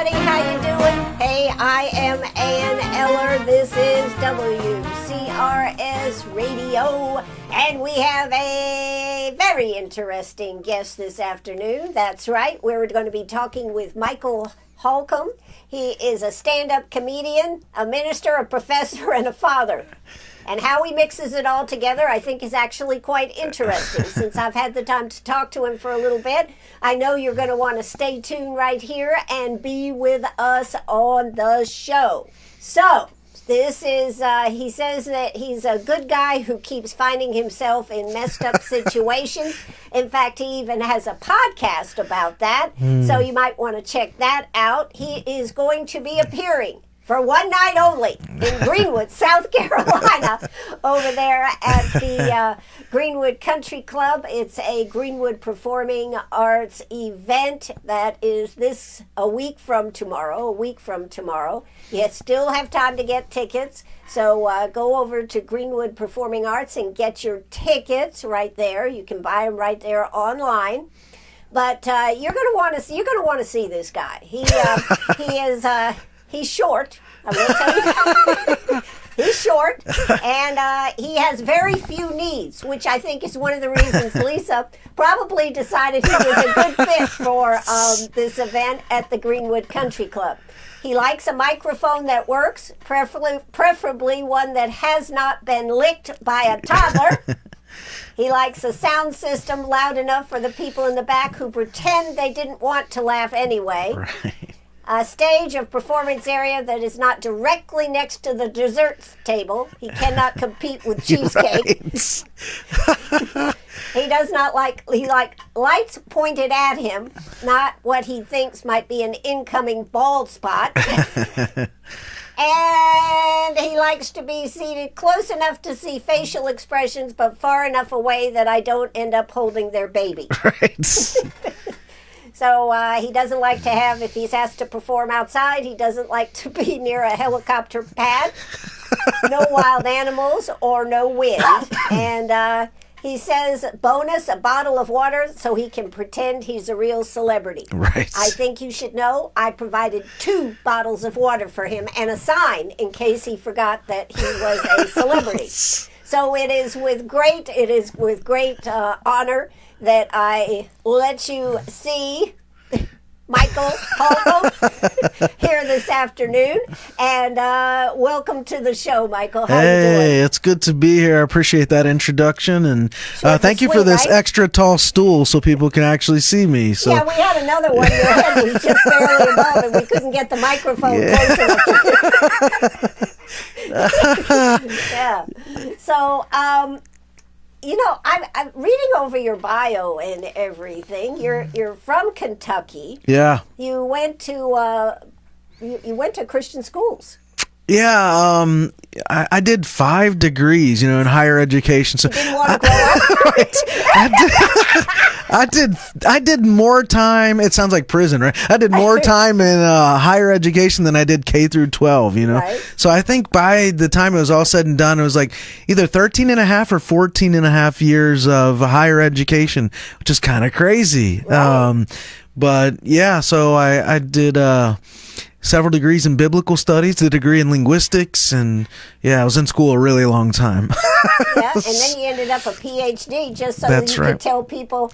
everybody. How you doing? Hey, I am Ann Eller. This is WCRS Radio, and we have a very interesting guest this afternoon. That's right. We're going to be talking with Michael Halcomb. He is a stand-up comedian, a minister, a professor, and a father. And how he mixes it all together, I think, is actually quite interesting. Since I've had the time to talk to him for a little bit, I know you're going to want to stay tuned right here and be with us on the show. So, this is, he says that he's a good guy who keeps finding himself in messed up situations. In fact, he even has a podcast about that. So you might want to check that out. He is going to be appearing for one night only in Greenwood, South Carolina, over there at the Greenwood Country Club. It's a Greenwood Performing Arts event that is a week from tomorrow. You still have time to get tickets, so go over to Greenwood Performing Arts and get your tickets right there. You can buy them right there online. But you're going to want to see this guy. He's short. I'm going to tell you. He's short, and he has very few needs, which I think is one of the reasons Lisa probably decided he was a good fit for this event at the Greenwood Country Club. He likes a microphone that works, preferably one that has not been licked by a toddler. He likes a sound system loud enough for the people in the back who pretend they didn't want to laugh anyway. Right. A stage of performance area that is not directly next to the desserts table. He cannot compete with cheesecake. He does not like lights pointed at him, not what he thinks might be an incoming bald spot. And he likes to be seated close enough to see facial expressions, but far enough away that I don't end up holding their baby. Right. So he doesn't like to have, if he's asked to perform outside, he doesn't like to be near a helicopter pad. No wild animals or no wind. And he says, bonus, a bottle of water so he can pretend he's a real celebrity. Right. I think you should know I provided 2 bottles of water for him and a sign in case he forgot that he was a celebrity. So it is with great honor that I let you see Michael Halcomb here this afternoon. And welcome to the show, Michael. How you doing? Hey, it's good to be here. I appreciate that introduction. And thank you for this extra tall stool so people can actually see me. So. Yeah, we had another one. Your head was just barely above, and we couldn't get the microphone close enough. Yeah. So, I'm reading over your bio and everything. You're from Kentucky. Yeah. You went to Christian schools. Yeah, I did 5 degrees, in higher education. So you didn't want to grow up. Right. I did more time. It sounds like prison, right? I did more time in higher education than I did K through 12. Right. So I think by the time it was all said and done, it was like either 13 and a half or 14 and a half years of higher education, which is kind of crazy. Right. But yeah, so I did several degrees in biblical studies, a degree in linguistics, and I was in school a really long time. Yeah, and then you ended up a PhD just so that you could tell people,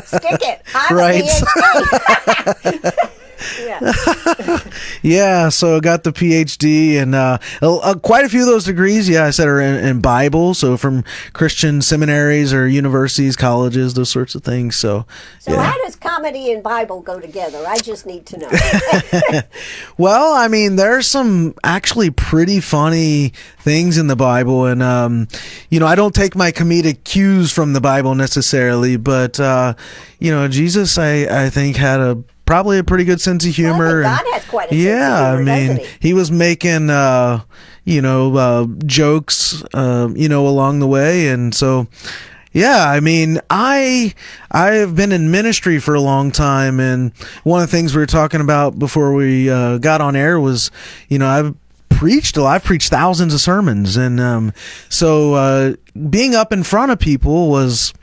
stick it, I'm a PhD. Yeah, so I got the PhD, and quite a few of those degrees, I said, are in Bible, so from Christian seminaries or universities, colleges, those sorts of things. So how does comedy and Bible go together? I just need to know. Well, I mean, there's some actually pretty funny things in the Bible, and I don't take my comedic cues from the Bible necessarily, but Jesus, I think, had probably a pretty good sense of humor. Well, God has quite a sense of humor, doesn't he was making jokes along the way, and so I've been in ministry for a long time, and one of the things we were talking about before we got on air was I've preached thousands of sermons, and so being up in front of people was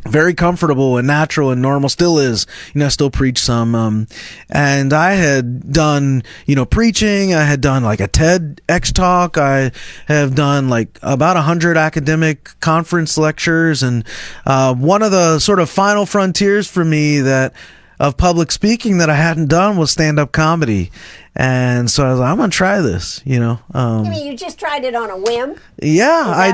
very comfortable and natural and normal, still is, I still preach some, and I had done, preaching. I had done like a TEDx talk. I have done like about 100 academic conference lectures, and one of the sort of final frontiers for me of public speaking that I hadn't done was stand-up comedy. And so I was like, I'm going to try this, You mean you just tried it on a whim? Yeah.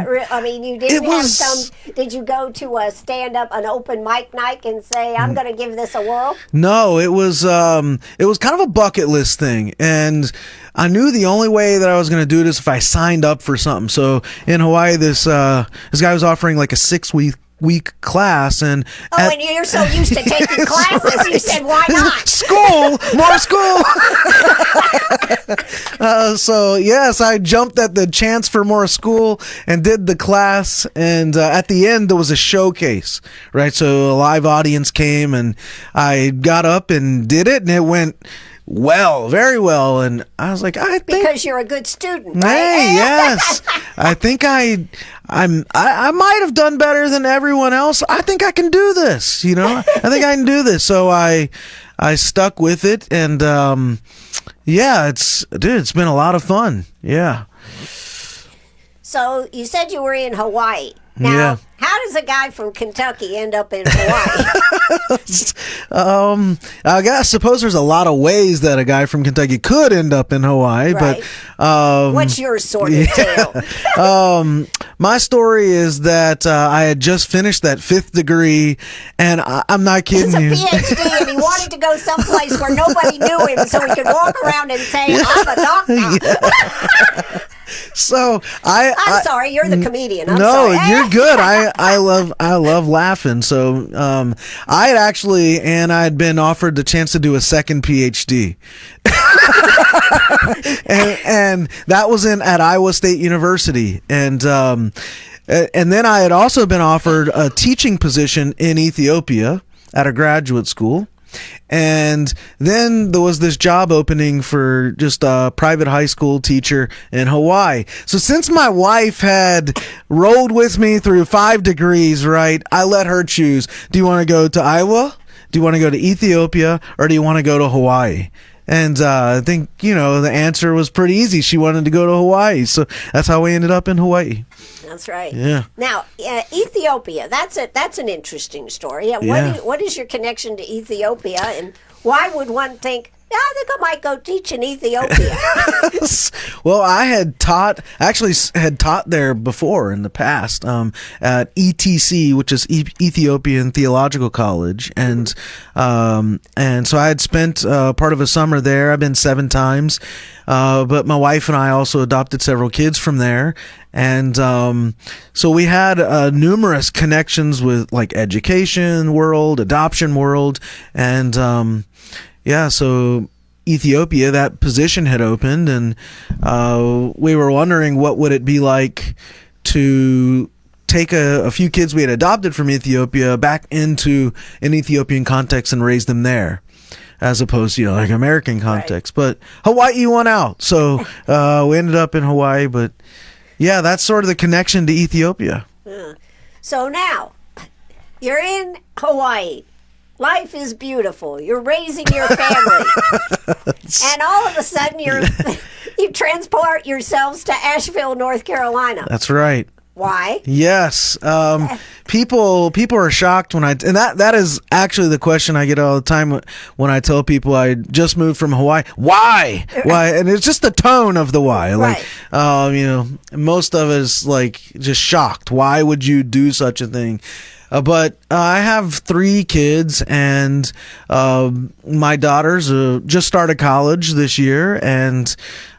You didn't did you go to a stand-up, an open mic night and say, I'm going to give this a whirl? No, it was kind of a bucket list thing. And I knew the only way that I was going to do it is if I signed up for something. So in Hawaii, this guy was offering like a 6-week class, and and you're so used to taking classes, right. You said, why not? More school. So yes, I jumped at the chance for more school and did the class, and at the end there was a showcase, right? So a live audience came, and I got up and did it, and it went well, very well. And I was like, I think, because you're a good student, right? Hey, yes. I think I might have done better than everyone else. I think I can do this, I think I can do this. So I stuck with it, and it's been a lot of fun. Yeah. So you said you were in Hawaii. Now, yeah. How does a guy from Kentucky end up in Hawaii? I suppose there's a lot of ways that a guy from Kentucky could end up in Hawaii, right. But what's your sordid tale? My story is that I had just finished that 5th degree, and I'm not kidding you. It's a PhD, and he wanted to go someplace where nobody knew him, so he could walk around and say, "I'm a doctor." Yeah. So I'm sorry, you're the comedian. I'm no, sorry. You're good. I love laughing. So I had been offered the chance to do a second PhD. and that was at Iowa State University, and then I had also been offered a teaching position in Ethiopia at a graduate school. And then there was this job opening for just a private high school teacher in Hawaii. So since my wife had rolled with me through 5 degrees, right, I let her choose. Do you want to go to Iowa? Do you want to go to Ethiopia? Or do you want to go to Hawaii? And I think, the answer was pretty easy. She wanted to go to Hawaii. So that's how we ended up in Hawaii. That's right. Yeah. Now, Ethiopia, that's an interesting story. What is your connection to Ethiopia, and why would one think, I think I might go teach in Ethiopia? Well, I had taught there before in the past at ETC, which is Ethiopian Theological College, and so I had spent part of a summer there. I've been 7 times, but my wife and I also adopted several kids from there, and so we had numerous connections with like education world, adoption world, and yeah, so Ethiopia, that position had opened, and we were wondering what would it be like to take a few kids we had adopted from Ethiopia back into an Ethiopian context and raise them there, as opposed to, like American context. Right. But Hawaii won out, so we ended up in Hawaii. But yeah, that's sort of the connection to Ethiopia. So now, you're in Hawaii. Life is beautiful. You're raising your family. And all of a sudden, you transport yourselves to Asheville, North Carolina. That's right. Why? Yes. People are shocked and that is actually the question I get all the time when I tell people I just moved from Hawaii. Why? And it's just the tone of the why. Like, right. Most of us like just shocked. Why would you do such a thing? But I have 3 kids, and my daughters just started college this year, and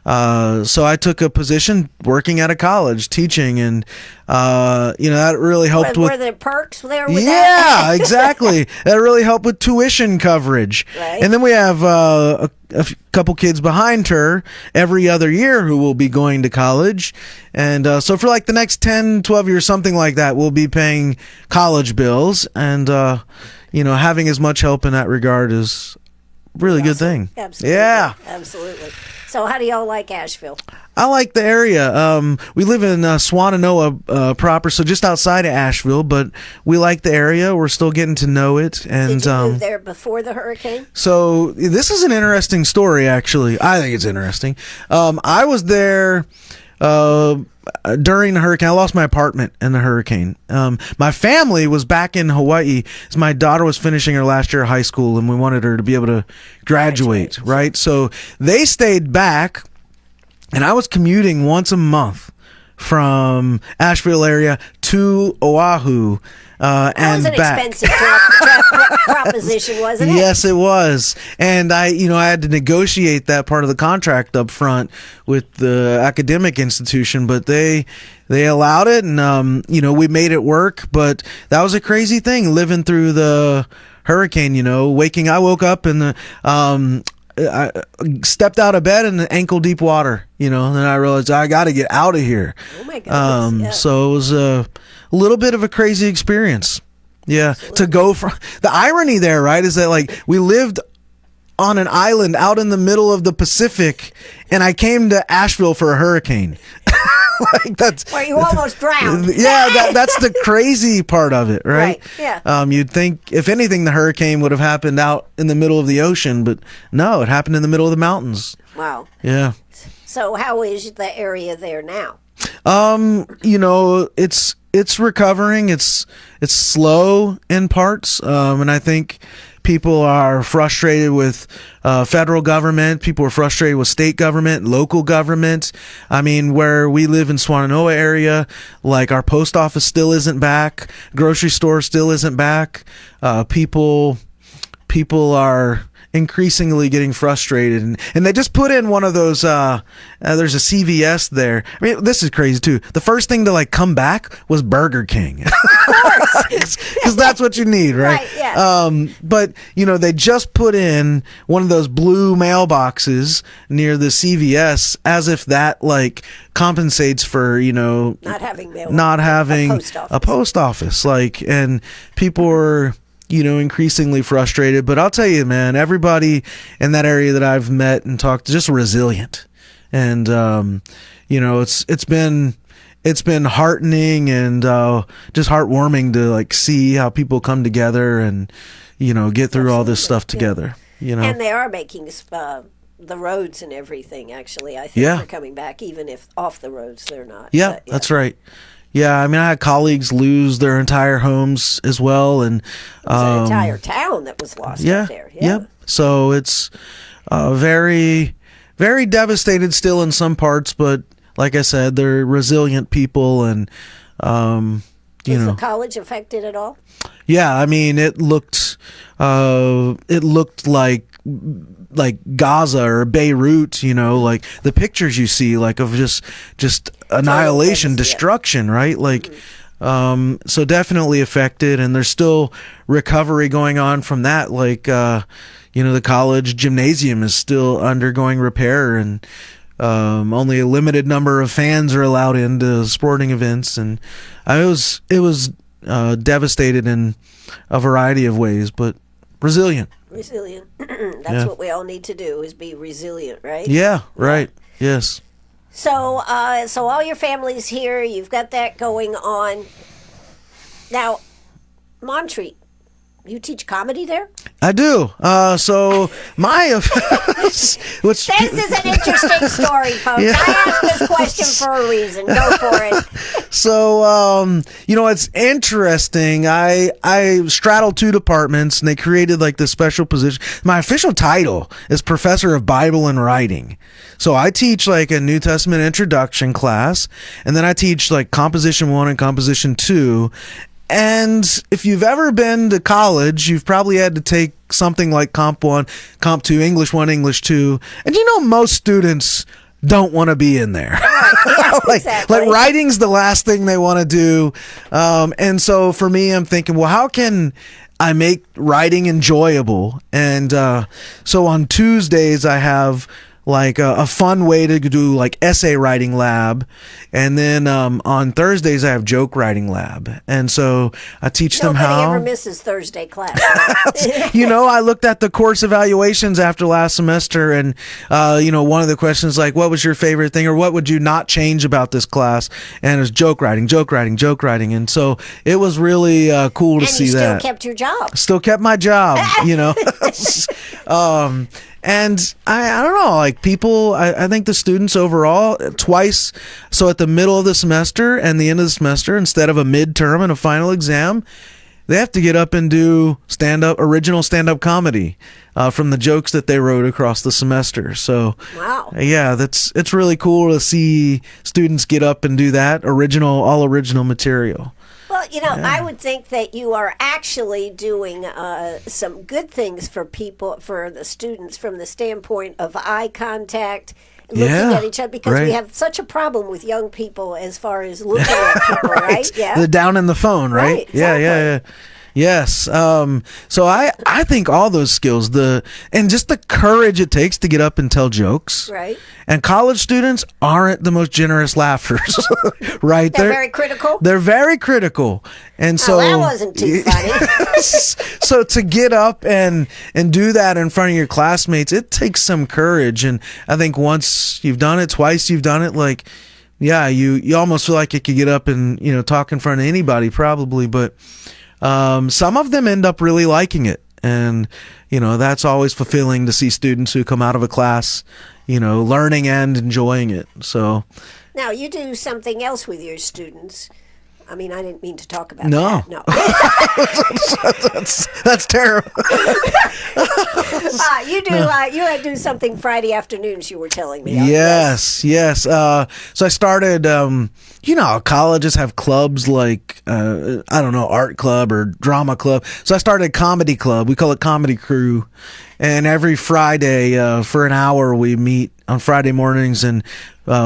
so I took a position working at a college teaching, and that really helped. Were there perks there with that? Yeah, exactly. That really helped with tuition coverage. Right. And then we have a couple kids behind her every other year who will be going to college. And so for like the next 10, 12 years, something like that, we'll be paying college bills. And, having as much help in that regard is really good thing. Absolutely. Yeah. Absolutely. So how do y'all like Asheville? I like the area. We live in Swannanoa proper, so just outside of Asheville, but we like the area. We're still getting to know it. And did you move there before the hurricane? So this is an interesting story, actually. I think it's interesting. I was there during the hurricane. I lost my apartment in the hurricane. My family was back in Hawaii. My daughter was finishing her last year of high school, and we wanted her to be able to graduate, right? So they stayed back, and I was commuting once a month from Asheville area to Oahu. That was an back. expensive proposition, wasn't it? Yes, it was. And I had to negotiate that part of the contract up front with the academic institution, but they allowed it, and we made it work. But that was a crazy thing, living through the hurricane. I woke up in the I stepped out of bed in ankle deep water, and then I realized I got to get out of here. Oh my goodness. Yeah. So it was a little bit of a crazy experience. Yeah. Absolutely. To go from the irony there, right, is that like we lived on an island out in the middle of the Pacific, and I came to Asheville for a hurricane. Like that's where you almost drowned. Yeah, that's the crazy part of it, right? Yeah. You'd think if anything, the hurricane would have happened out in the middle of the ocean, but no, it happened in the middle of the mountains. Wow. Yeah. So how is the area there now? It's recovering. It's slow in parts, and I think people are frustrated with federal government. People are frustrated with state government, local government. I mean, where we live in Swannanoa area, like our post office still isn't back, grocery store still isn't back. People are increasingly getting frustrated, and they just put in one of those there's a CVS there. I mean, this is crazy too. The first thing to like come back was Burger King. Of course. Because that's what you need, right? Right, yeah. But they just put in one of those blue mailboxes near the CVS, as if that like compensates for not having mail, not having a post office. Like, and people were increasingly frustrated. But I'll tell you, man, everybody in that area that I've met and talked to, just resilient. And, it's been heartening and just heartwarming to like see how people come together and, get through all this stuff together, And they are making the roads and everything, actually. I think they're coming back, even if off the roads they're not. Yeah, but, that's right. Yeah, I mean, I had colleagues lose their entire homes as well, and an entire town that was lost up there. Yeah. Yep. So it's very, very devastated still in some parts, but like I said, they're resilient people, and Was the college affected at all? Yeah, I mean, it looked like Gaza or Beirut, like the pictures you see, like of just annihilation, destruction, right? Like, so definitely affected, and there's still recovery going on from that. Like, the college gymnasium is still undergoing repair, and only a limited number of fans are allowed into sporting events, and it was devastated in a variety of ways, but resilient. That's what we all need to do, is be resilient, right? Yeah, right. Yes. So all your family's here. You've got that going on. Now, Montreat, you teach comedy there? I do. So my this is an interesting story, folks. Yeah. I asked this question for a reason. Go for it. So it's interesting. I straddle two departments, and they created like this special position. My official title is Professor of Bible and Writing. So I teach like a New Testament introduction class, and then I teach like Composition 1 and Composition 2. And if you've ever been to college, you've probably had to take something like Comp 1, Comp 2, English 1, English 2. And most students don't want to be in there. Exactly. Like writing's the last thing they want to do. And so for me, I'm thinking, well, how can I make writing enjoyable? And so on Tuesdays, I have like a fun way to do like essay writing lab, and then on Thursdays I have joke writing lab, and so I teach them how. Nobody ever misses Thursday class. I looked at the course evaluations after last semester, and one of the questions like, what was your favorite thing, or what would you not change about this class? And it was joke writing, and so it was really cool to see that. And you still kept your job. Still kept my job, And I don't know, like people, I think the students overall twice, so at the middle of the semester and the end of the semester, instead of a midterm and a final exam, they have to get up and do original stand-up comedy from the jokes that they wrote across the semester. So, wow. Yeah, it's really cool to see students get up and do that all original material. Well, I would think that you are actually doing some good things for the students, from the standpoint of eye contact, looking at each other, because we have such a problem with young people as far as looking at people, right? Yeah. They're down in the phone, right? Exactly. Yeah. Yes. So I think all those skills, and just the courage it takes to get up and tell jokes. Right. And college students aren't the most generous laughers, right? They're very critical. They're very critical. And so that wasn't too funny. So to get up and do that in front of your classmates, it takes some courage. And I think once you've done it, twice you've done it, like, yeah, you almost feel like you could get up and, talk in front of anybody probably, but some of them end up really liking it, and that's always fulfilling to see students who come out of a class learning and enjoying it. So now you do something else with your students. I mean, I didn't mean to talk about that. No. That's terrible. You do something Friday afternoons, you were telling me. Yes. So I started, colleges have clubs like, art club or drama club. So I started a comedy club. We call it Comedy Crew. And every Friday, for an hour, we meet on Friday mornings and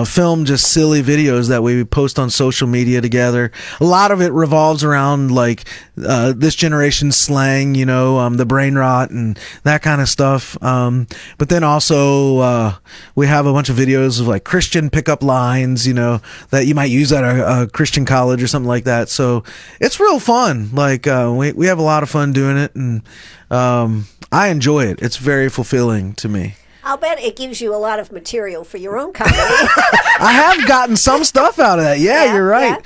film just silly videos that we post on social media together. A lot of it revolves around like this generation's slang, the brain rot and that kind of stuff. But then also we have a bunch of videos of like Christian pickup lines, that you might use at a Christian college or something like that. So it's real fun. Like we have a lot of fun doing it, and I enjoy it. It's very fulfilling to me. I'll bet it gives you a lot of material for your own comedy. I have gotten some stuff out of that. Yeah, you're right.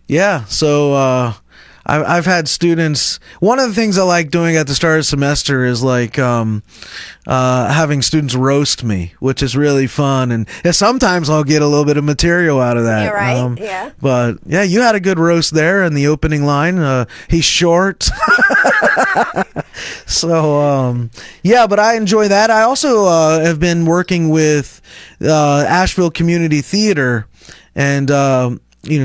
Yeah. So I've had students. One of the things I like doing at the start of the semester is like having students roast me, which is really fun. And sometimes I'll get a little bit of material out of that. Yeah, right. Yeah. But yeah, you had a good roast there in the opening line. He's short. So but I enjoy that. I also have been working with Asheville Community Theater and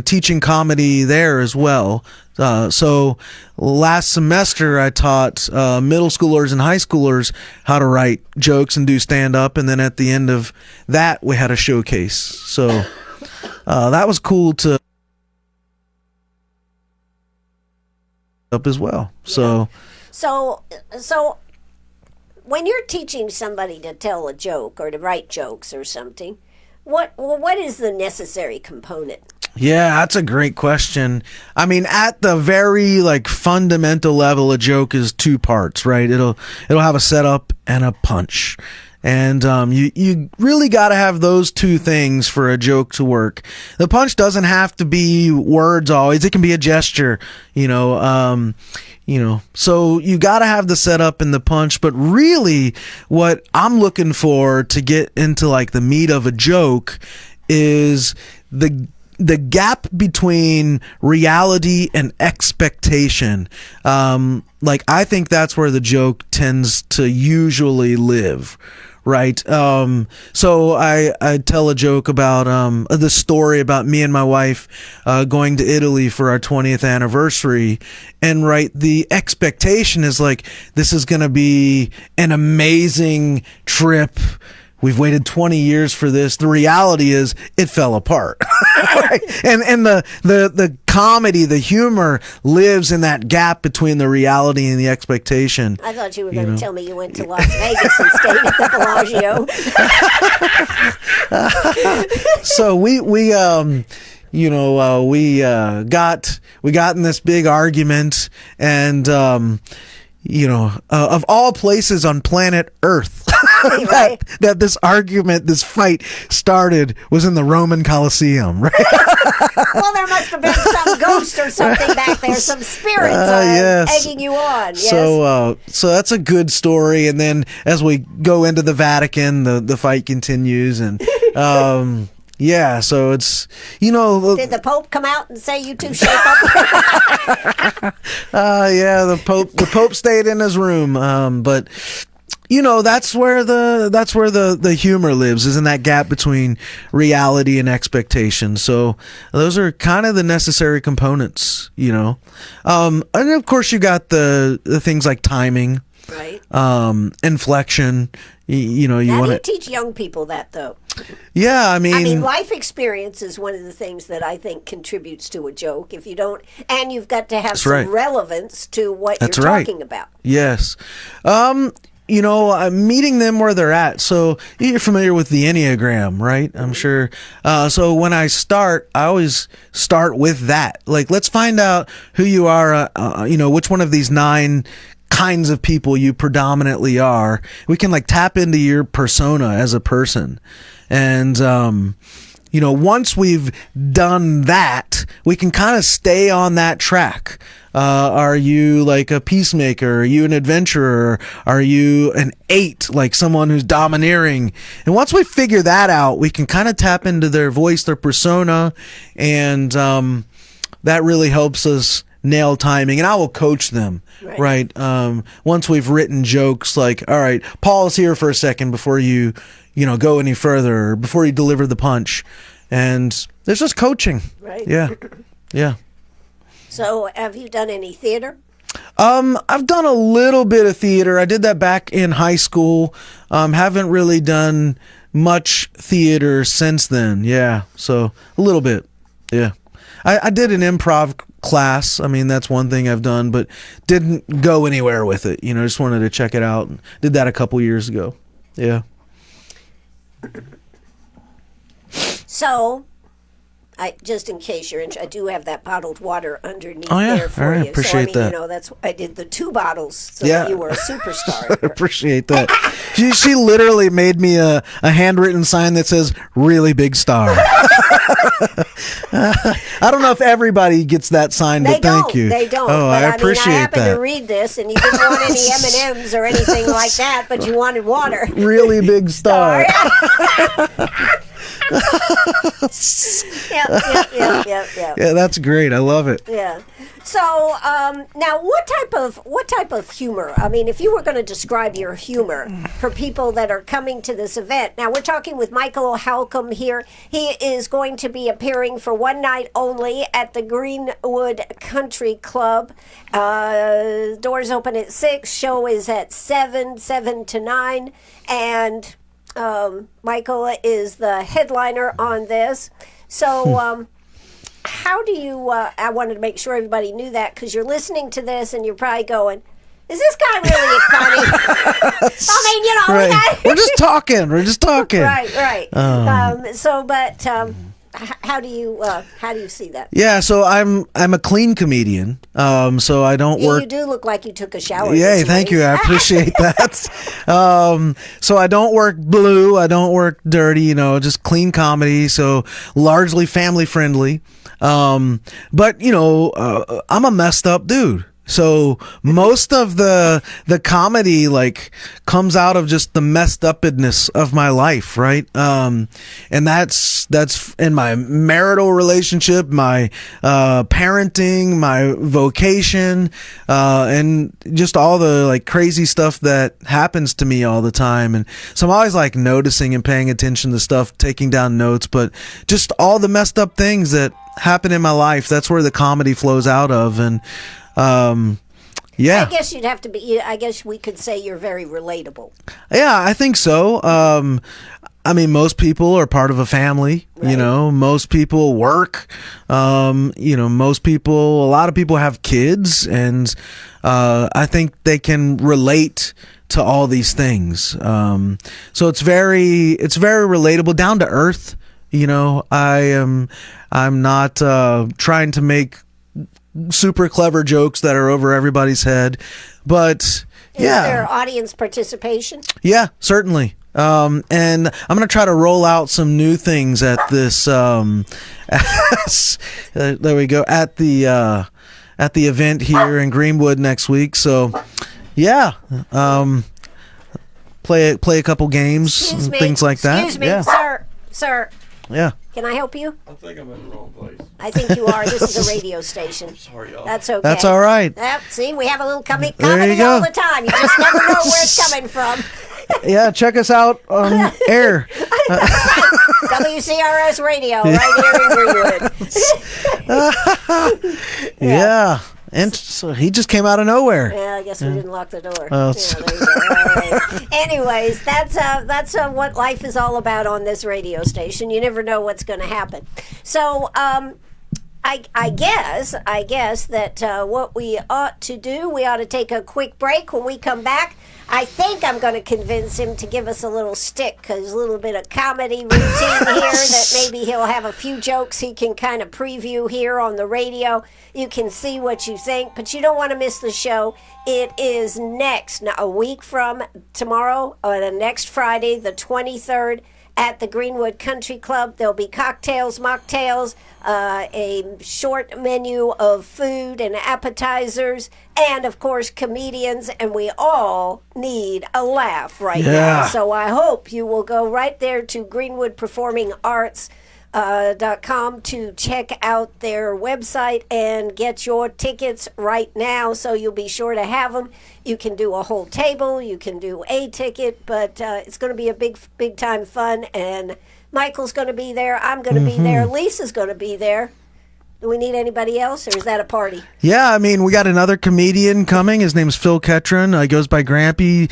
teaching comedy there as well. So last semester I taught middle schoolers and high schoolers how to write jokes and do stand up, and then at the end of that we had a showcase. So that was cool to up as well. Yeah. So when you're teaching somebody to tell a joke or to write jokes or something, what is the necessary component? Yeah, that's a great question. I mean, at the very fundamental level, a joke is two parts, right? It'll have a setup and a punch. And you really got to have those two things for a joke to work. The punch doesn't have to be words always. It can be a gesture, so you got to have the setup and the punch. But really what I'm looking for to get into the meat of a joke is the gap between reality and expectation. I think that's where the joke tends to usually live. Right. So I tell a joke about the story about me and my wife going to Italy for our 20th anniversary. And the expectation is this is going to be an amazing trip. we've waited 20 years for this. The reality is it fell apart. Right? And the comedy, the humor lives in that gap between the reality and the expectation. I thought you were going to tell me you went to Las Vegas and stayed at the Bellagio. So we got in this big argument, and of all places on planet Earth, Right. that this argument, this fight started was in the Roman Colosseum, right? Well, there must have been some ghost or something back there, some spirits yes. egging you on. Yes. So that's a good story. And then as we go into the Vatican, the fight continues, and yeah, so it's Did the Pope come out and say you two shape up? yeah, the Pope stayed in his room, but that's where the humor lives, is in that gap between reality and expectation. So those are kind of the necessary components, and of course you got the things like timing, Right. Inflection. You How want do you to teach young people that, though? Yeah, I mean, life experience is one of the things that I think contributes to a joke. If you don't, and you've got to have some right. relevance to what That's you're right. talking about. Yes. Meeting them where they're at. So you're familiar with the Enneagram, right? I'm sure. So when I always start with that. Like, let's find out who you are, which one of these 9 kinds of people you predominantly are. We can tap into your persona as a person. And, once we've done that, we can kind of stay on that track. Are you like a peacemaker? Are you an adventurer? Are you an 8, like someone who's domineering? And once we figure that out, we can kind of tap into their voice, their persona, and that really helps us nail timing. And I will coach them, right? Once we've written jokes like, all right, pause here for a second before you go any further, or before you deliver the punch. And there's just coaching. Right. Yeah. Yeah. So, have you done any theater? I've done a little bit of theater. I did that back in high school. Haven't really done much theater since then. Yeah. So a little bit. Yeah. I did an improv class. I mean, that's one thing I've done, but didn't go anywhere with it. Just wanted to check it out. Did that a couple years ago. Yeah. So, just in case you're interested, I do have that bottled water underneath Oh, yeah. there for All right. you. Appreciate so, that. I did the 2 bottles so Yeah. that you were a superstar. I appreciate that. She literally made me a handwritten sign that says "Really Big Star." I don't know if everybody gets that sign, but thank you. They don't. Oh, but I appreciate I happened that. to read this, and you didn't want any M&Ms or anything like that, but you wanted water. Really Big Star. Yeah. Yeah, that's great. I love it. Yeah. So now, what type of humor? I mean, if you were going to describe your humor for people that are coming to this event, now we're talking with Michael Halcomb here. He is going to be appearing for one night only at the Greenwood Country Club. Doors open at 6. Show is at 7 to 9, and Michael is the headliner on this. So. How do you, I wanted to make sure everybody knew that, because you're listening to this and you're probably going, is this guy really funny? I mean, right. We're just talking. Right. How do you see that? Yeah, so I'm a clean comedian. So I don't work. You do look like you took a shower. Yay, thank you. I appreciate that. So I don't work blue. I don't work dirty. Just clean comedy. So largely family friendly. But I'm a messed up dude. So most of the comedy comes out of just the messed upness of my life, right? And that's in my marital relationship, my parenting, my vocation, and just all the crazy stuff that happens to me all the time. And so I'm always noticing and paying attention to stuff, taking down notes, but just all the messed up things that happen in my life. That's where the comedy flows out of. And Yeah. I guess you'd have to be. I guess we could say you're very relatable. Yeah, I think so. I mean, most people are part of a family, Right. you know, most people work, you know, a lot of people have kids, and I think they can relate to all these things. So it's very relatable, down to earth. You know, I'm not trying to make super clever jokes that are over everybody's head, but yeah. Is there audience participation? Yeah, certainly. And I'm going to try to roll out some new things at this, there we go, at the event here in Greenwood next week. So yeah, play a couple games, and things like that. Excuse me, yeah. sir. Yeah. Can I help you? I think I'm in the wrong place. I think you are. This is a radio station. Sorry, y'all. That's okay. That's all right. Yep, see, we have a little comedy you go. all the time. You just never know where it's coming from. Yeah, check us out on air. WCRS radio right here in Greenwood. Yeah. And so he just came out of nowhere. Yeah, I guess we didn't lock the door. Oh, Yeah, there you go. All right. Anyways, that's what life is all about on this radio station. You never know what's going to happen. So, I guess that what we ought to do, we ought to take a quick break. When we come back, I think I'm going to convince him to give us a little stick, because a little bit of comedy routine here that maybe he'll have a few jokes he can kind of preview here on the radio. You can see what you think, but you don't want to miss the show. It is a week from tomorrow, or the next Friday, the 23rd, at the Greenwood Country Club. There'll be cocktails, mocktails, a short menu of food and appetizers, and of course comedians, and we all need a laugh right now. So I hope you will go right there to Greenwood Performing Arts .com to check out their website and get your tickets right now, so you'll be sure to have them. You can do a whole table, you can do a ticket, but it's going to be a big time fun, and Michael's going to be there, I'm going to be there, Lisa's going to be there. Do we need anybody else, or is that a party? Yeah, I mean, we got another comedian coming. His name's Phil Ketron. He goes by Grampy.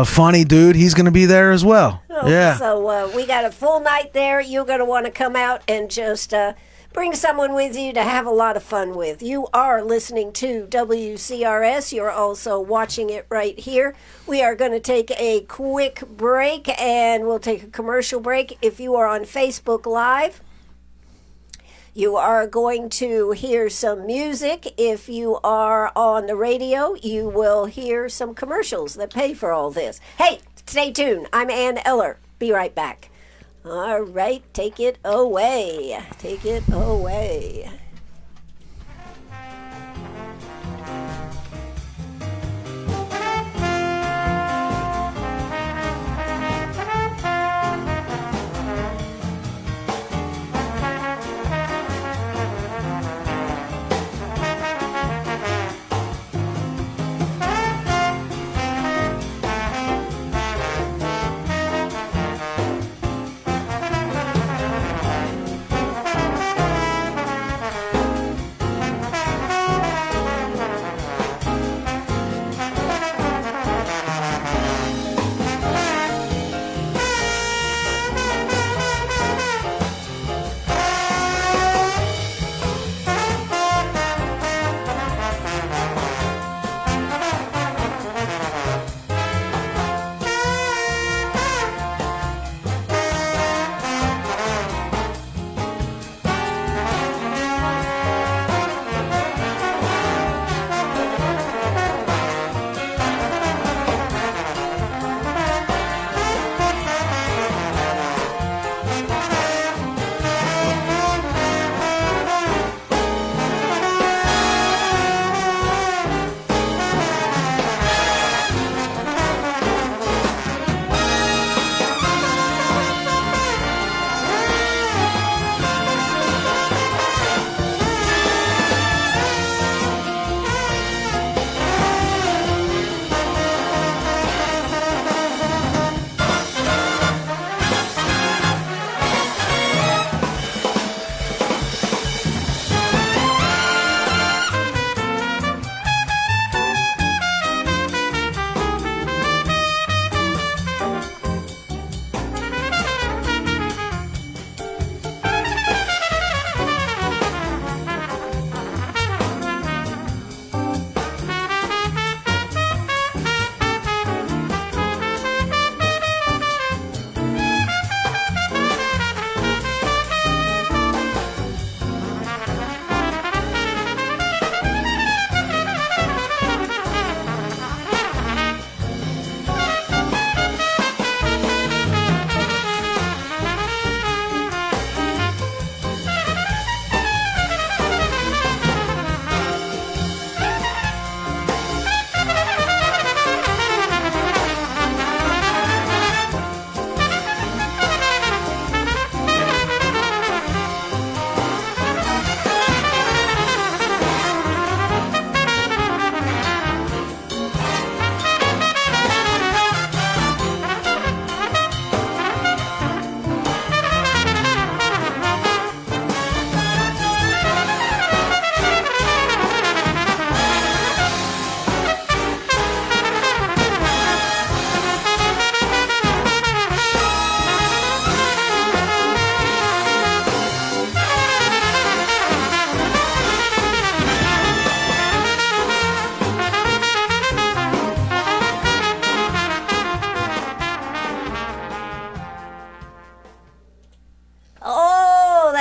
Funny dude. He's going to be there as well. Oh, yeah. So we got a full night there. You're going to want to come out and just bring someone with you to have a lot of fun with. You are listening to WCRS. You're also watching it right here. We are going to take a quick break, and we'll take a commercial break. If you are on Facebook Live, you are going to hear some music. If you are on the radio, you will hear some commercials that pay for all this. Hey, stay tuned. I'm Ann Eller. Be right back. All right, take it away. Take it away.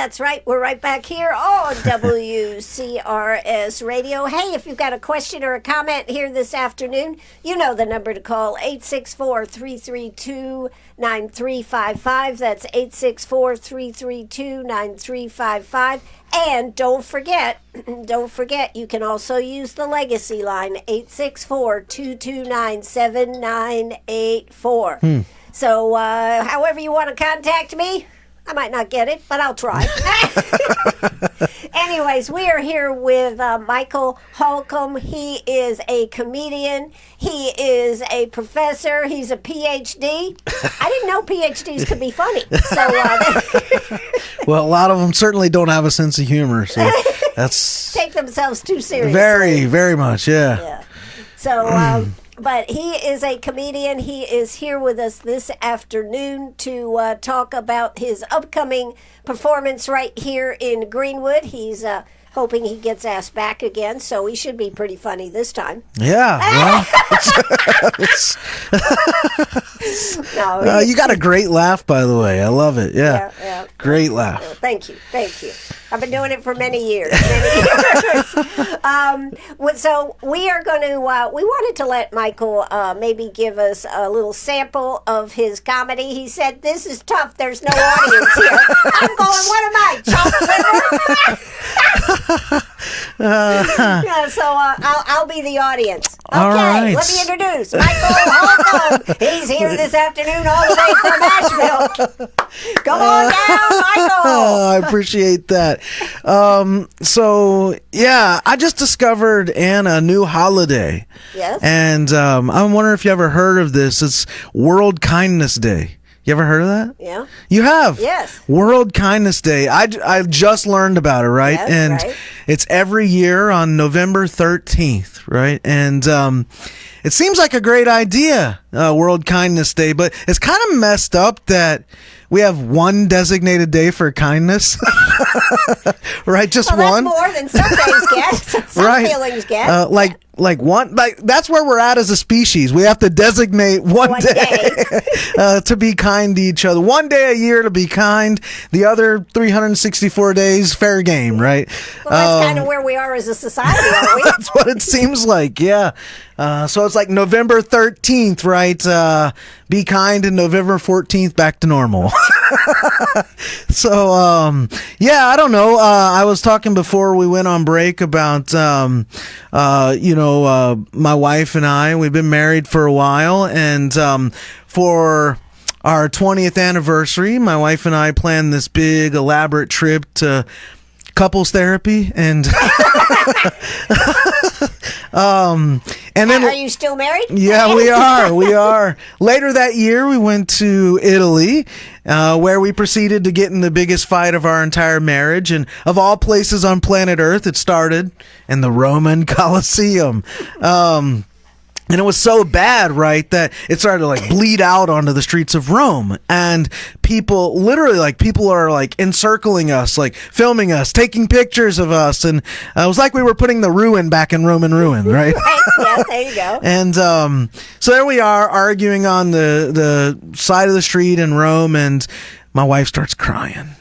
That's right. We're right back here on WCRS Radio. Hey, if you've got a question or a comment here this afternoon, you know the number to call, 864-332-9355. That's 864-332-9355. And don't forget, you can also use the legacy line, 864-229-7984. So, however you want to contact me, I might not get it, but I'll try. Anyways, we are here with Michael Halcomb. He is a comedian. He is a professor. He's a PhD. I didn't know PhDs could be funny. So, well, a lot of them certainly don't have a sense of humor. So that's take themselves too seriously. Very, very much, yeah. So, but he is a comedian. He is here with us this afternoon to talk about his upcoming performance right here in Greenwood. He's hoping he gets asked back again, so he should be pretty funny this time. Yeah. You got a great laugh, by the way. I love it. Yeah. Great laugh. Thank you. I've been doing it for many years. So we are going to, we wanted to let Michael maybe give us a little sample of his comedy. He said, "This is tough. There's no audience here." I'm going, what am I, chopped liver? So I'll be the audience. Okay, all right. Let me introduce Michael Halcomb. He's here this afternoon all the way from Asheville. Come on down, Michael. Oh, I appreciate that. So, yeah, I just discovered a new holiday. Yes. And I'm wondering if you ever heard of this. It's World Kindness Day. You ever heard of that? Yeah. You have? Yes. World Kindness Day. I've just learned about it, right? Yes, and right. It's every year on November 13th, right? And it seems like a great idea, World Kindness Day, but it's kind of messed up that we have one designated day for kindness. Right? Just one. That's more than some days get. Some right. feelings get. Like one, like that's where we're at as a species. We have to designate one day to be kind to each other. One day a year to be kind. The other 364 days, fair game, right? Well, that's kind of where we are as a society, aren't we? That's what it seems like, yeah. So it's like November 13th, right? Be kind, and November 14th, back to normal. So, yeah, I don't know. I was talking before we went on break about, my wife and I, we've been married for a while, and for our 20th anniversary, my wife and I planned this big, elaborate trip to couples therapy, and and then, are you still married? Yeah, we are. Later that year, we went to Italy, where we proceeded to get in the biggest fight of our entire marriage, and of all places on planet Earth, it started in the Roman Colosseum. And it was so bad, right, that it started to like bleed out onto the streets of Rome. And people are encircling us, like filming us, taking pictures of us. And it was like we were putting the ruin back in Roman ruin, right? Yeah, there you go. And so there we are arguing on the side of the street in Rome. And my wife starts crying.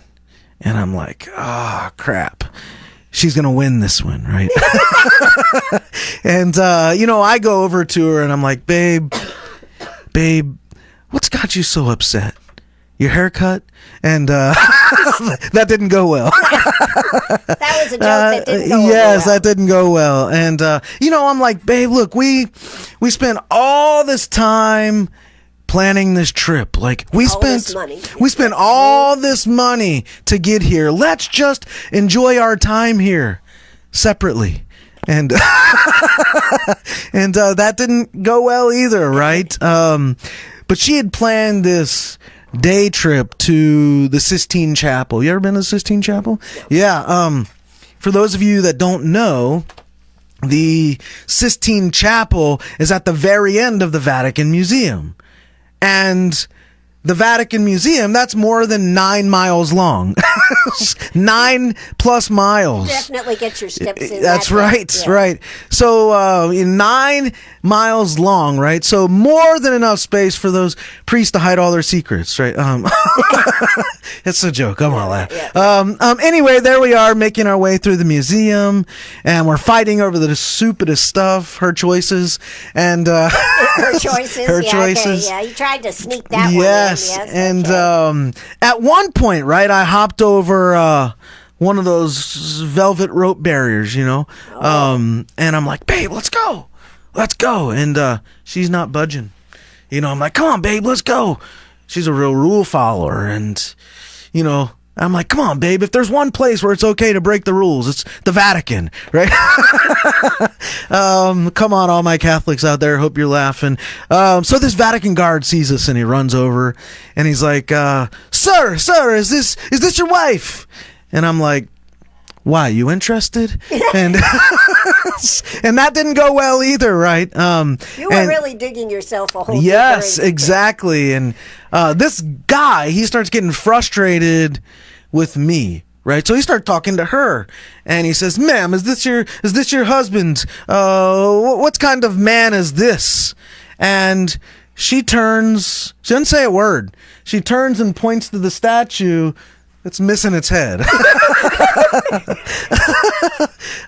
And I'm like, crap. She's going to win this one, right? And, I go over to her and I'm like, babe, what's got you so upset? Your haircut? And that didn't go well. That was a joke that didn't go yes, well. that didn't go well. And, I'm like, babe, look, we spent all this time planning this trip. Like we spent all this money to get here. Let's just enjoy our time here separately. And and that didn't go well either, right? But she had planned this day trip to the Sistine Chapel. You ever been to the Sistine Chapel? Yeah. For those of you that don't know, the Sistine Chapel is at the very end of the Vatican Museum. And the Vatican Museum, that's more than 9 miles long. 9+ miles. Definitely get your steps in. That's right, right. So 9 miles long, right? So more than enough space for those priests to hide all their secrets, right? It's a joke. Come on, laugh. Anyway, there we are, making our way through the museum, and we're fighting over the stupidest stuff, her choices, and her choices. Her yeah, choices. Okay, yeah, you tried to sneak that one in. Yes, and okay. At one point, right, I hopped over one of those velvet rope barriers, you know, and I'm like, babe, let's go. And she's not budging. You know, I'm like, come on, babe, let's go. She's a real rule follower, and, you know, I'm like, come on, babe, if there's one place where it's okay to break the rules, it's the Vatican, right? Come on, all my Catholics out there, hope you're laughing. So this Vatican guard sees us, and he runs over, and he's like, sir, is this your wife? And I'm like, why, you interested? And and that didn't go well either, right? You were really digging yourself a hole. Yes, exactly. And this guy, he starts getting frustrated with me, right? So he started talking to her, and he says, "Ma'am, is this your husband? What kind of man is this?" And she turns. She doesn't say a word. She turns and points to the statue. It's missing its head.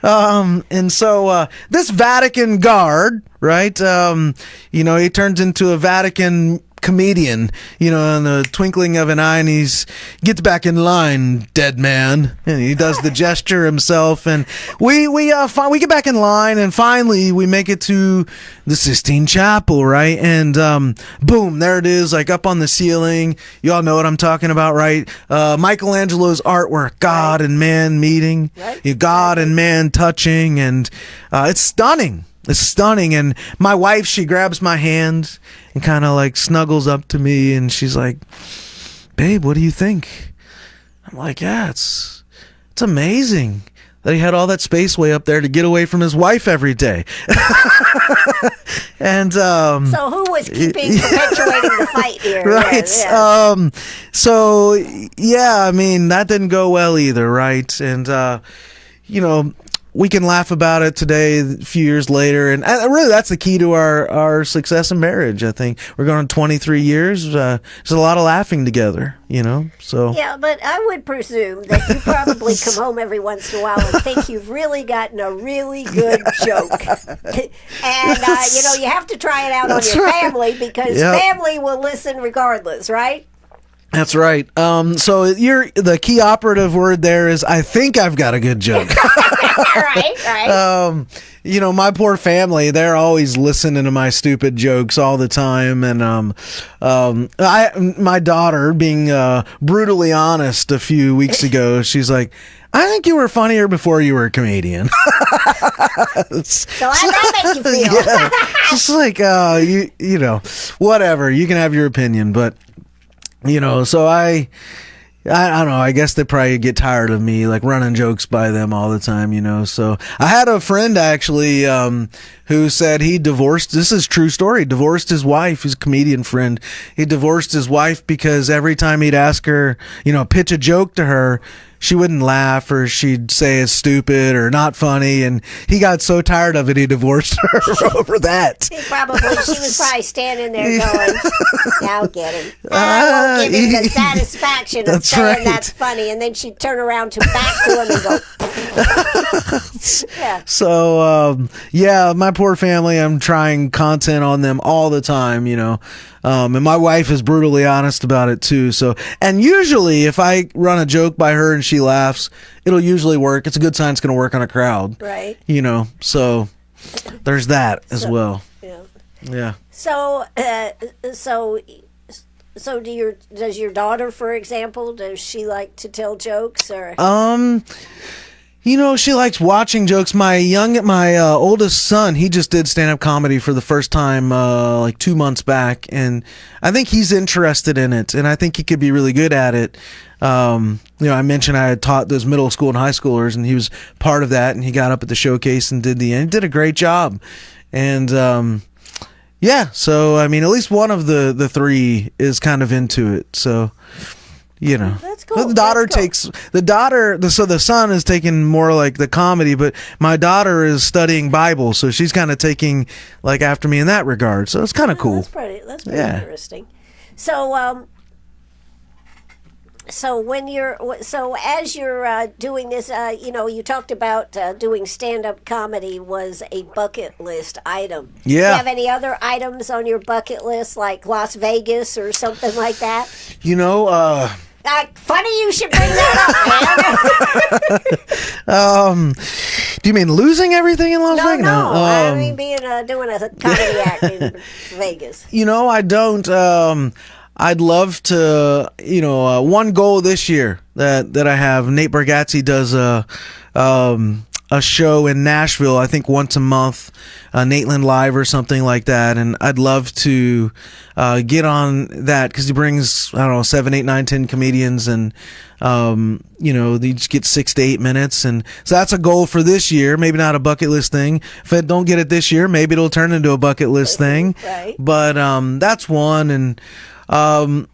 And so this Vatican guard, right, you know, he turns into a Vatican comedian, you know, in the twinkling of an eye, and he's gets back in line, dead man, and he does the gesture himself, and we get back in line, and finally we make it to the Sistine Chapel, right? And boom, there it is, like up on the ceiling. You all know what I'm talking about, right? Michelangelo's artwork, God and man meeting, right? God and man touching, and it's stunning. It's stunning. And my wife, she grabs my hand and kind of like snuggles up to me, and she's like, babe, what do you think? I'm like, yeah, it's amazing that he had all that space way up there to get away from his wife every day. And so who was perpetuating the fight here? Right. Yeah. So yeah, I mean, that didn't go well either, right? And you know, we can laugh about it today, a few years later, and really that's the key to our success in marriage. I think we're going on 23 years. There's a lot of laughing together, you know. So yeah, but I would presume that you probably come home every once in a while and think you've really gotten a really good joke, and you know, you have to try it out on your family, because family will listen regardless, right? That's right. So the key operative word there is, I think I've got a good joke. Right. You know, my poor family, they're always listening to my stupid jokes all the time. And my daughter, being brutally honest a few weeks ago, she's like, I think you were funnier before you were a comedian. So how'd that make you feel? Yeah. Just like, you know, whatever. You can have your opinion, but, you know, so I don't know. I guess they probably get tired of me like running jokes by them all the time, you know. So I had a friend actually who said he divorced. This is a true story. Divorced his wife. He's a comedian friend. He divorced his wife because every time he'd ask her, you know, pitch a joke to her, she wouldn't laugh, or she'd say it's stupid or not funny, and he got so tired of it he divorced her over that. She was probably standing there going, I'll get him. I won't give him the satisfaction of saying that's funny, and then she'd turn around back to him and go, yeah. So, yeah, my poor family, I'm trying content on them all the time, you know. And my wife is brutally honest about it too. So, and usually if I run a joke by her and she laughs, it'll usually work. It's a good sign it's going to work on a crowd. Right. You know, so there's that as well. Yeah. Yeah. So, does your daughter, for example, does she like to tell jokes, or? You know, she likes watching jokes. My oldest son, he just did stand-up comedy for the first time like 2 months back, and I think he's interested in it, and I think he could be really good at it. You know, I mentioned I had taught those middle school and high schoolers, and he was part of that, and he got up at the showcase and did a great job. And Yeah, so I mean, at least one of the three is kind of into it. So, you know, that's cool. The daughter That's cool. so the son is taking more like the comedy, but my daughter is studying Bible, so she's kind of taking like after me in that regard. So it's kind of cool. That's pretty interesting. So, as you're doing this, you talked about doing stand-up comedy was a bucket list item. Yeah. Do you have any other items on your bucket list, like Las Vegas or something like that? You know, funny you should bring that up, man. Do you mean losing everything in Las Vegas? No. I mean doing a comedy act in Vegas. You know, I don't. I'd love to. You know, one goal this year that I have. Nate Bargatze does a show in Nashville, I think once a month, Nateland Live or something like that, and I'd love to get on that because he brings, I don't know, 7, 8, 9, 10 comedians, and they just get 6 to 8 minutes, and so that's a goal for this year. Maybe not a bucket list thing. If I don't get it this year, maybe it'll turn into a bucket list thing. Right. But that's one, and I'm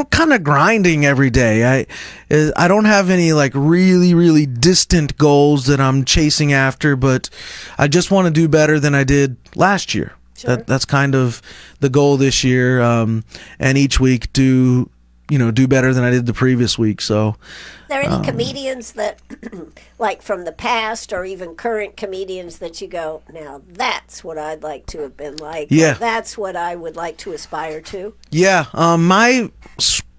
kind of grinding every day. I don't have any like really, really distant goals that I'm chasing after, but I just want to do better than I did last year. Sure. That's kind of the goal this year. And each week do better than I did the previous week. So, are there any comedians that, like from the past or even current comedians that you go, now that's what I'd like to have been like. Yeah. That's what I would like to aspire to. Yeah.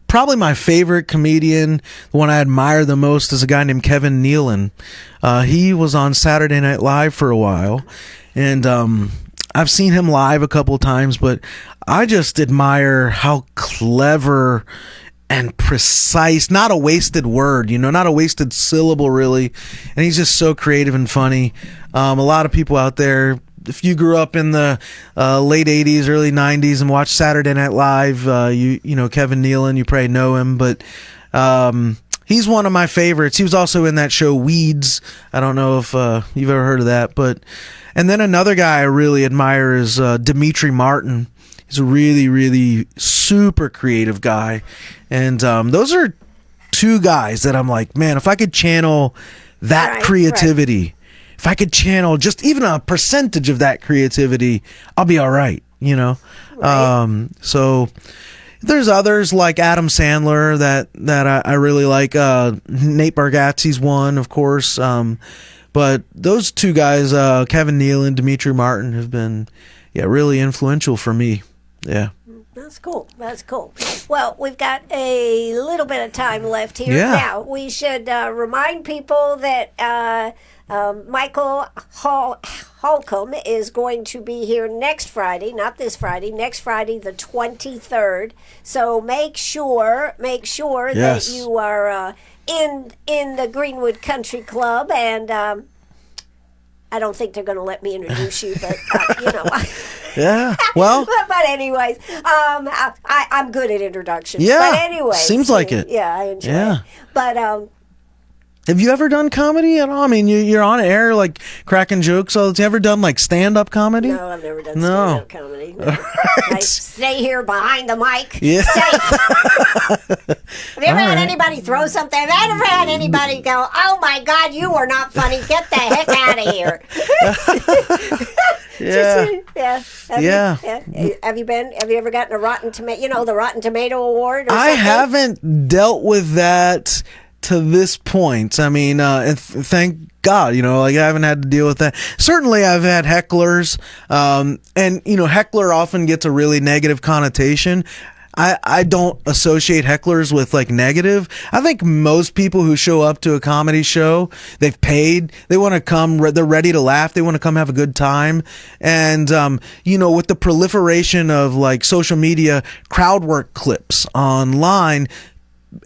Probably my favorite comedian, the one I admire the most, is a guy named Kevin Nealon. He was on Saturday Night Live for a while, and I've seen him live a couple times, but I just admire how clever and precise, not a wasted word, not a wasted syllable, really. And he's just so creative and funny. A lot of people out there, if you grew up in the late 80s, early 90s and watched Saturday Night Live, Kevin Nealon, you probably know him, but he's one of my favorites. He was also in that show Weeds. I don't know if you've ever heard of that, and then another guy I really admire is Dimitri Martin. He's a really, really super creative guy. And those are two guys that I'm like, man, if I could channel that creativity, if I could channel just even a percentage of that creativity, I'll be all right, Right. So there's others like Adam Sandler that I really like. Nate Bargatze's one, of course. But those two guys, Kevin Nealon, Dimitri Martin, have been really influential for me. Yeah. That's cool. Well, we've got a little bit of time left here. Yeah. Now, we should remind people that Michael Halcomb is going to be here next Friday, not this Friday, next Friday, the 23rd. So make sure Yes. that you are in the Greenwood Country Club, and I don't think they're going to let me introduce you, but Yeah. Well. but anyways, I'm good at introductions. Yeah. But anyway, seems like it. Yeah, I enjoy Yeah. it. But have you ever done comedy at all? I mean, you're on air like cracking jokes. So have you ever done like stand-up comedy? no, I've never done stand-up comedy. No. I stay here behind the mic. Yeah. Safe. Have you ever had anybody throw something? Have you ever had anybody go, "Oh my God, you were not funny. Get the heck out of here." Yeah. Have you ever gotten a Rotten Tomato? The Rotten Tomato Award? Or I something? haven't dealt with that to this point. I mean, and thank God, I haven't had to deal with that. Certainly I've had hecklers, and heckler often gets a really negative connotation. I don't associate hecklers with like negative. I think most people who show up to a comedy show, they've paid, they want to come, they're ready to laugh, they want to come have a good time. And, with the proliferation of like social media crowd work clips online,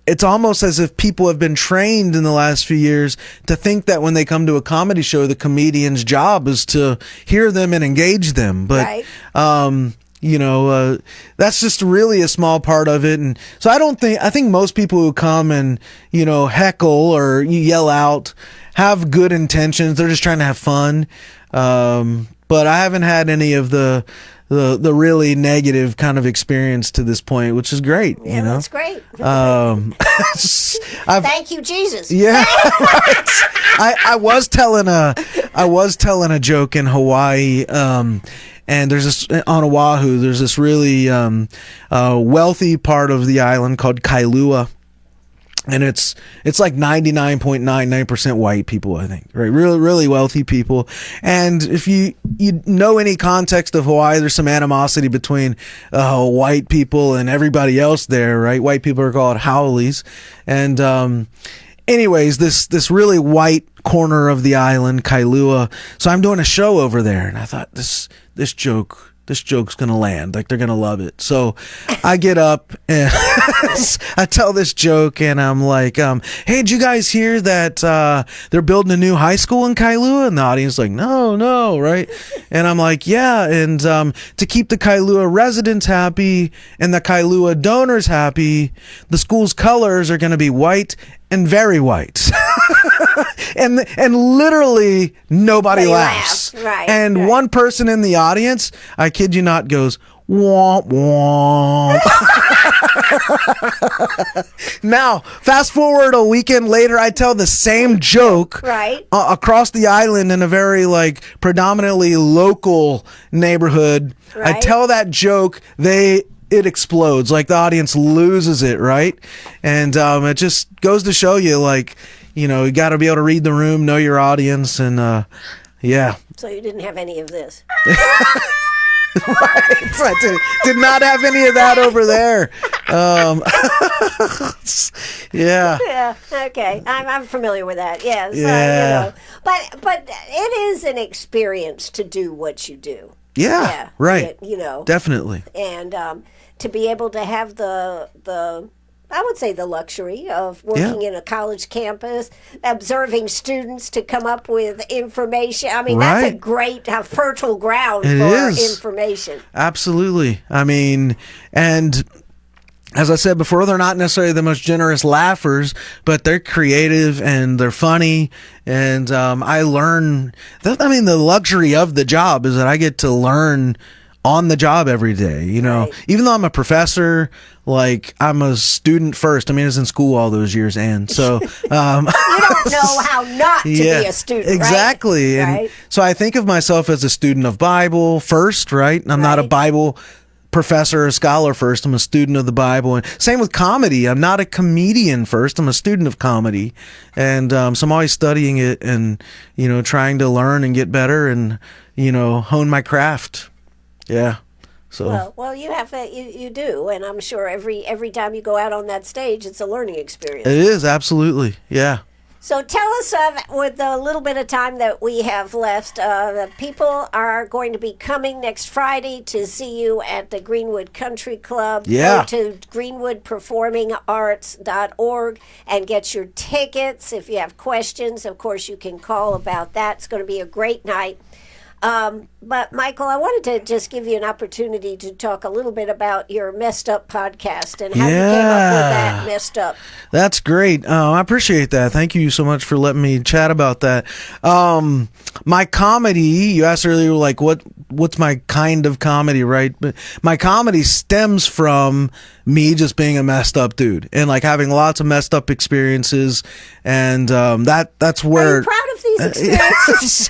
it's almost as if people have been trained in the last few years to think that when they come to a comedy show, the comedian's job is to hear them and engage them. But, that's just really a small part of it. And so I think most people who come and, heckle or yell out have good intentions. They're just trying to have fun. But but I haven't had any of the really negative kind of experience to this point, which is great. Yeah, you know, that's great. Thank you, Jesus. Yeah, I was telling a joke in Hawaii. And there's this on Oahu. There's this really wealthy part of the island called Kailua. And it's like 99.99% white people, I think, right? Really, really wealthy people. And if you know any context of Hawaii, there's some animosity between white people and everybody else there, right? White people are called haoles. And anyways, this really white corner of the island, Kailua. So I'm doing a show over there, and I thought this joke's gonna land, like they're gonna love it. So I get up and I tell this joke, and I'm like, hey, did you guys hear that they're building a new high school in Kailua? And the audience is like, no, right? And I'm like, yeah, and to keep the Kailua residents happy and the Kailua donors happy, the school's colors are gonna be white and very white. and literally nobody laughs. Right. And right. one person in the audience, I kid you not, goes, womp womp. Now, fast forward a weekend later, I tell the same joke right. Across the island in a very predominantly local neighborhood. Right. I tell that joke, it explodes. Like the audience loses it, right? And it just goes to show you, you got to be able to read the room, know your audience, and yeah. So you didn't have any of this. Right. I did not have any of that over there. Yeah. Yeah. Okay. I'm familiar with that. Yes. Yeah. But it is an experience to do what you do. Yeah. Right. Definitely. And to be able to have the I would say the luxury of working in a college campus, observing students to come up with information. I mean, right. That's a great fertile ground it for is. information. Absolutely. I mean, and as I said before, they're not necessarily the most generous laughers, but they're creative and they're funny. And I learn, the luxury of the job is that I get to learn on the job every day, Right. Even though I'm a professor, I'm a student first. I was in school all those years, and so you don't know how not to be a student, exactly. Right? And so I think of myself as a student of Bible first, right? I'm not a Bible professor or scholar first. I'm a student of the Bible. And same with comedy. I'm not a comedian first. I'm a student of comedy, and so I'm always studying it and trying to learn and get better and hone my craft. Yeah. So well, you have you do, and I'm sure every time you go out on that stage, it's a learning experience. It is, absolutely. Yeah. So tell us, with the little bit of time that we have left, the people are going to be coming next Friday to see you at the Greenwood Country Club. Yeah. Go to greenwoodperformingarts.org and get your tickets. If you have questions, of course, you can call about that. It's going to be a great night. But Michael, I wanted to just give you an opportunity to talk a little bit about your Messed Up podcast and how you came up with that Messed Up. That's great. I appreciate that. Thank you so much for letting me chat about that. My comedy, you asked earlier, what's my kind of comedy, right? But my comedy stems from me just being a messed up dude and having lots of messed up experiences, and that's where. Are you proud of these experiences?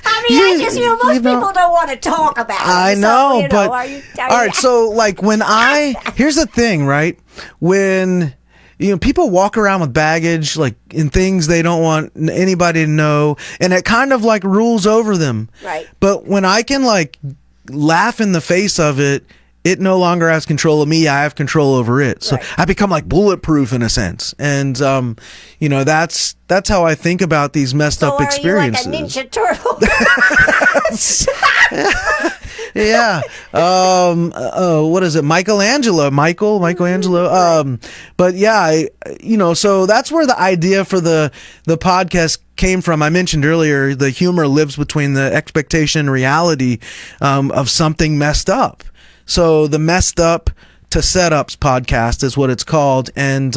Most people don't want to talk about it. I know, so, but are you, all right. So when here's the thing, right? When people walk around with baggage, in things they don't want anybody to know, and it kind of rules over them. Right. But when I can laugh in the face of it, it no longer has control of me. I have control over it. So Right. I become bulletproof in a sense. And, that's how I think about these messed up experiences. So are you like a Ninja Turtle? Yeah. What is it? Michelangelo. But yeah, so that's where the idea for the podcast came from. I mentioned earlier, the humor lives between the expectation and reality, of something messed up. So the messed up to Setups podcast is what it's called. And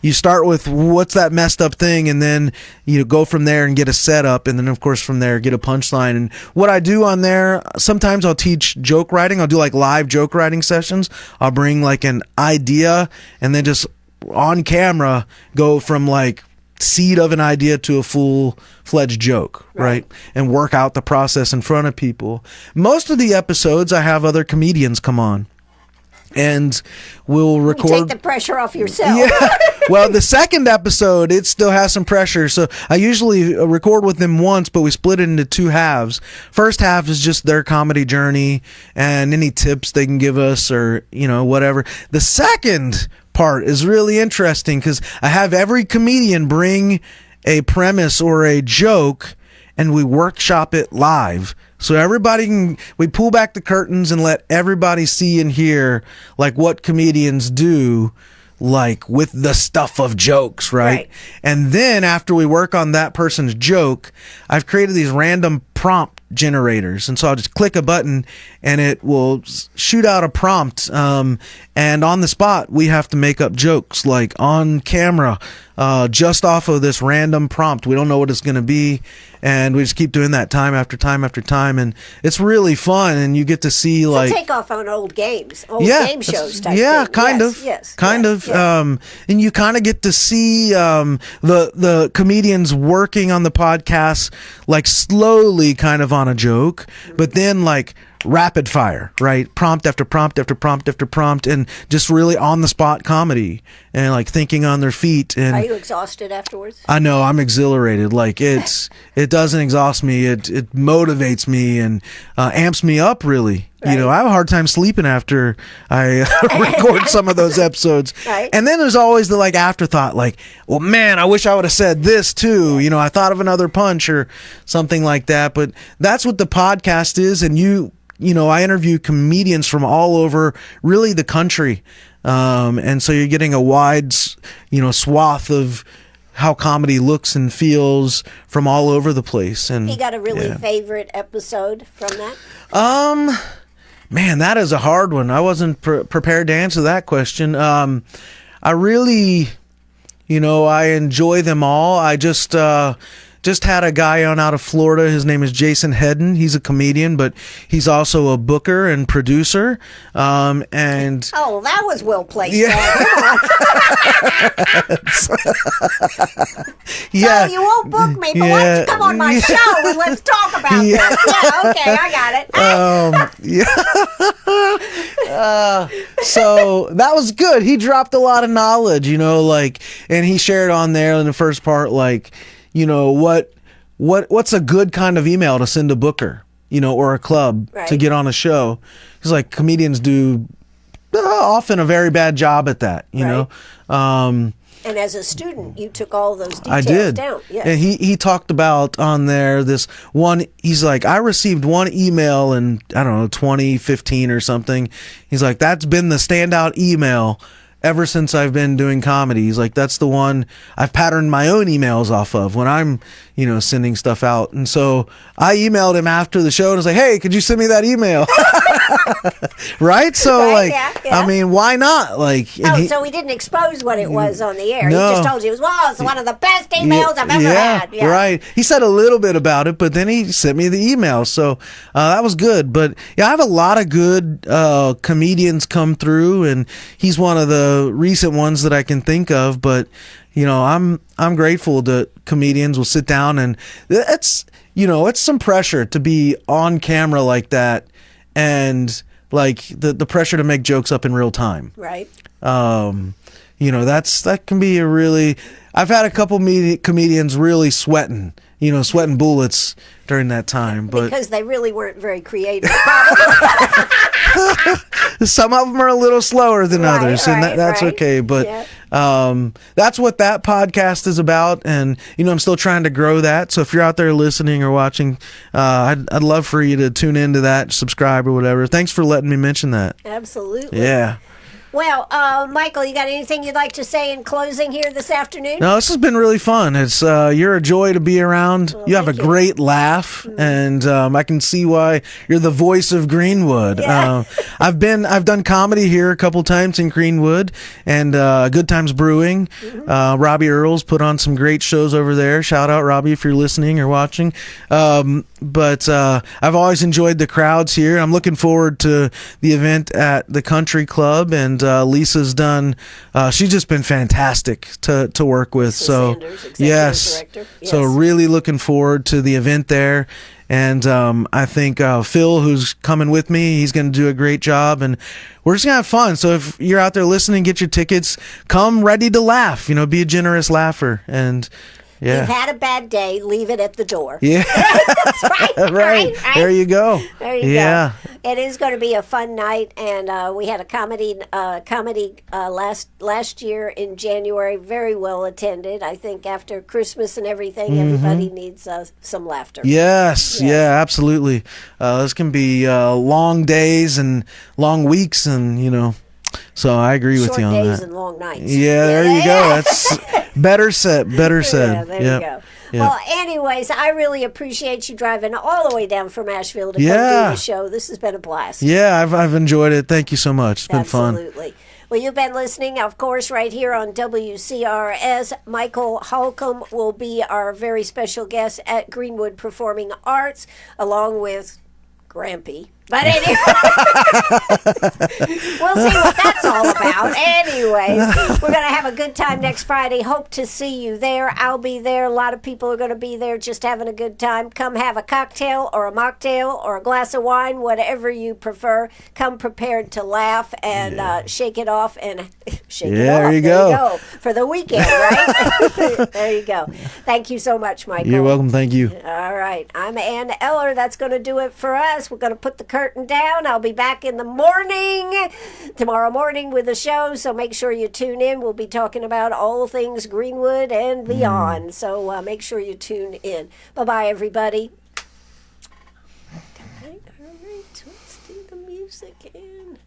you start with what's that messed up thing, and then you go from there and get a setup, and then of course from there get a punchline. And what I do on there, sometimes I'll teach joke writing. I'll do like live joke writing sessions. I'll bring like an idea and then just on camera go from like seed of an idea to a full-fledged joke, right? And work out the process in front of people. Most of the episodes I have other comedians come on and we'll record. You take the pressure off yourself. Yeah. Well, the second episode, it still has some pressure. So I usually record with them once, but we split it into two halves. First half is just their comedy journey and any tips they can give us or, whatever. The second part is really interesting because I have every comedian bring a premise or a joke and we workshop it live. So we pull back the curtains and let everybody see and hear like what comedians do, like with the stuff of jokes, right? And then after we work on that person's joke, I've created these random prompt generators. And so I'll just click a button and it will shoot out a prompt. And on the spot, we have to make up jokes like on camera, just off of this random prompt. We don't know what it's going to be. And we just keep doing that time after time after time. And it's really fun. And you get to see like take off on old games, game shows type thing. Kind of. And you kind of get to see the comedians working on the podcast like slowly kind of on a joke, but then like rapid fire, right? Prompt after prompt after prompt after prompt, and just really on the spot comedy and like thinking on their feet. And are you exhausted afterwards? I know, I'm exhilarated. Like it doesn't exhaust me. It motivates me and amps me up really. Right. I have a hard time sleeping after I record some of those episodes. Right. And then there's always the like afterthought, like, well, man, I wish I would have said this too. I thought of another punch or something like that. But that's what the podcast is. And I interview comedians from all over really the country. And so you're getting a wide, swath of how comedy looks and feels from all over the place. And you got a really favorite episode from that? Man, that is a hard one. I wasn't prepared to answer that question. I really, I enjoy them all. I just had a guy on out of Florida. His name is Jason Hedden. He's a comedian, but he's also a booker and producer. And that was well placed. Yeah. So you won't book me, but why don't you come on my show and let's talk about this? Yeah, okay, I got it. So that was good. He dropped a lot of knowledge, and he shared on there in the first part, like, what's a good kind of email to send a booker, or a club to get on a show? Because like comedians do often a very bad job at that, know. And as a student, you took all those details I did. down. Yes. And he talked about on there this one, he's like, I received one email in, 2015 or something. He's like, that's been the standout email ever since I've been doing comedy. He's like, that's the one I've patterned my own emails off of when I'm, sending stuff out. And so I emailed him after the show and was like, hey, could you send me that email? Right? So I mean, why not? Like, so he didn't expose what it was on the air. No. He just told you it's one of the best emails I've ever had. Yeah. Right. He said a little bit about it, but then he sent me the email. So that was good. But I have a lot of good comedians come through, and he's one of the recent ones that I can think of. But I'm grateful that comedians will sit down, and it's some pressure to be on camera like that, and like the pressure to make jokes up in real time. Right. That can be a really. I've had a couple comedians really sweating bullets during that time, but because they really weren't very creative. Some of them are a little slower than others, and that's okay. But that's what that podcast is about, and I'm still trying to grow that. So if you're out there listening or watching, I'd love for you to tune into that, subscribe or whatever. Thanks for letting me mention that. Absolutely. Yeah. Well, Michael, you got anything you'd like to say in closing here this afternoon? No, this has been really fun. It's you're a joy to be around. Well, you have a great laugh, and I can see why you're the voice of Greenwood. Yeah. I've done comedy here a couple times in Greenwood, and Good Times Brewing. Robbie Earls put on some great shows over there. Shout out Robbie if you're listening or watching. But I've always enjoyed the crowds here. I'm looking forward to the event at the Country Club, and Lisa's done. She's just been fantastic to work with. Lisa So Sanders, executive yes, director. so really looking forward to the event there. And I think Phil, who's coming with me, he's going to do a great job, and we're just going to have fun. So if you're out there listening, get your tickets. Come ready to laugh. Be a generous laugher. And yeah. You've had a bad day, leave it at the door. Yeah. That's right. Right. There you go. There you go. It is going to be a fun night, and we had a comedy last year in January, very well attended. I think after Christmas and everything, everybody needs some laughter. Yes. Yeah, absolutely. This can be long days and long weeks, and so I agree with you on that. Short days and long nights. Yeah, there you go. That's better said. Yeah, there you go. Yep. Well, anyways, I really appreciate you driving all the way down from Asheville to come do the show. This has been a blast. Yeah, I've enjoyed it. Thank you so much. It's been fun. Absolutely. Well, you've been listening, of course, right here on WCRS. Michael Halcomb will be our very special guest at Greenwood Performing Arts, along with Grampy. But anyway, we'll see what that's all about. Anyways, we're going to have a good time next Friday. Hope to see you there. I'll be there. A lot of people are going to be there just having a good time. Come have a cocktail or a mocktail or a glass of wine, whatever you prefer. Come prepared to laugh and shake it off and shake it off. There you go. For the weekend, right? There you go. Thank you so much, Michael. You're welcome. Thank you. All right. I'm Ann Eller. That's going to do it for us. We're going to put the curtain down. I'll be back in the morning, tomorrow morning with the show, so make sure you tune in. We'll be talking about all things Greenwood and beyond, so make sure you tune in. Bye-bye, everybody. All right, let's do the music in.